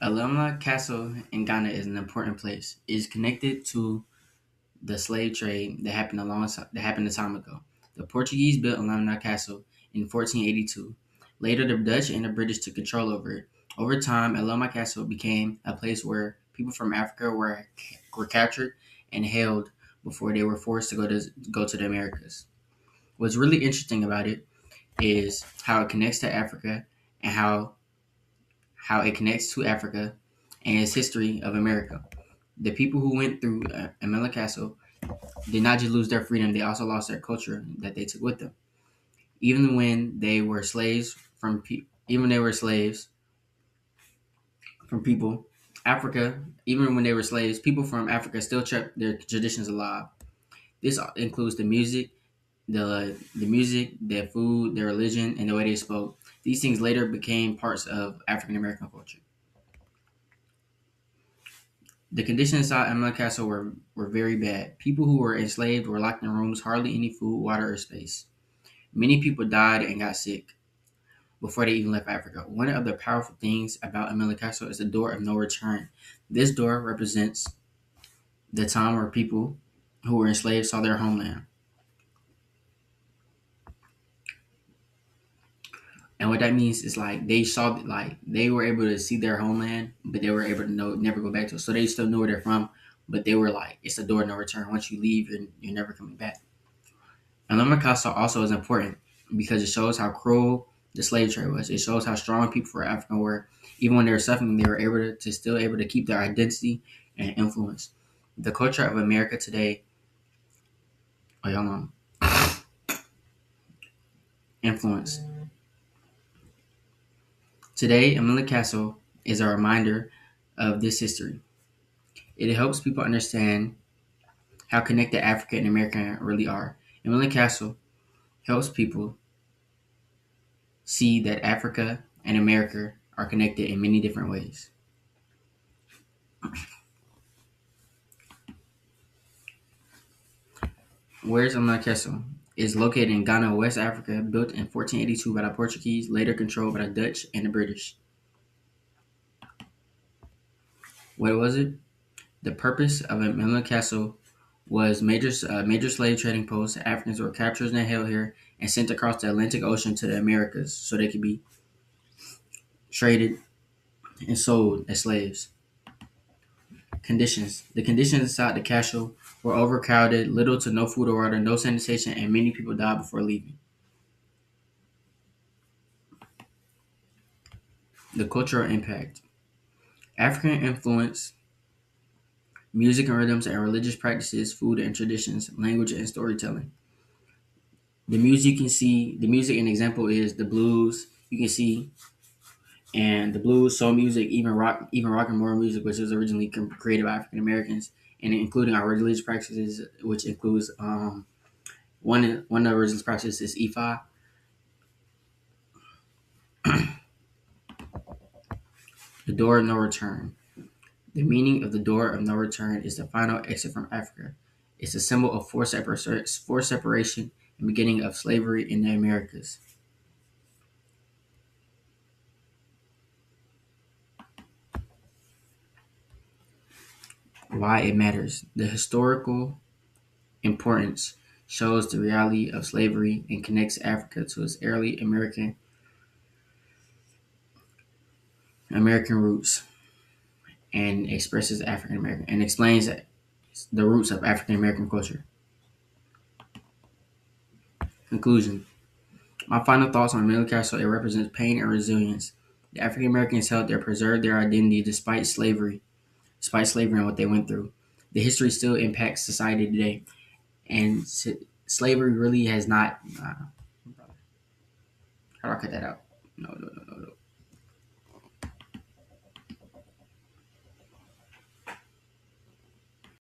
Elmina Castle in Ghana is an important place. It is connected to the slave trade that happened a time ago. The Portuguese built Elmina Castle in 1482. Later, the Dutch and the British took control over it. Over time, Elmina Castle became a place where people from Africa were captured and held before they were forced to go to the Americas. What's really interesting about it is how it connects to Africa and how it connects to Africa and its history of America. The people who went through Amela Castle did not just lose their freedom; they also lost their culture that they took with them. Even when they were slaves even when they were slaves from people, Africa. Even when they were slaves, people from Africa still kept their traditions alive. This includes the music, their food, their religion, and the way they spoke. These things later became parts of African American culture. The conditions inside Emma Castle were very bad. People who were enslaved were locked in rooms, hardly any food, water, or space. Many people died and got sick before they even left Africa. One of the powerful things about Emma Castle is the door of no return. This door represents the time where people who were enslaved saw their homeland. And what that means is like they were able to see their homeland, but they were able to never go back to it. So they still knew where they're from, but they were like, it's a door of no return. Once you leave, you're never coming back. And Castle also is important because it shows how cruel the slave trade was. It shows how strong people for African were. Even when they were suffering, they were still able to keep their identity and influence. The culture of America today, oh y'all know, influence. Today, Amelia Castle is a reminder of this history. It helps people understand how connected Africa and America really are. Amelia Castle helps people see that Africa and America are connected in many different ways. Where's Amelia Castle? It is located in Ghana, West Africa, built in 1482 by the Portuguese, later controlled by the Dutch and the British. What was it? The purpose of Elmina Castle was major slave trading posts. Africans were captured and held here and sent across the Atlantic Ocean to the Americas so they could be traded and sold as slaves. Conditions. The conditions inside the castle were overcrowded, little to no food or water, no sanitation, and many people died before leaving. The cultural impact. African influence, music and rhythms and religious practices, food and traditions, language and storytelling. The music an example is the blues. You can see and the blues, soul music, even rock and roll music, which was originally created by African Americans, and including our religious practices, which includes one of the religious practices is Ifa. The door of no return. The meaning of the door of no return is the final exit from Africa. It's a symbol of forced separation and beginning of slavery in the Americas. Why it matters. The historical importance shows the reality of slavery and connects Africa to its early American roots and expresses African American and explains the roots of African American culture. Conclusion. My final thoughts on Middle Castle, it represents pain and resilience. The African Americans held their preserved their identity despite slavery and what they went through. The history still impacts society today, and slavery really has not. How do I cut that out? No,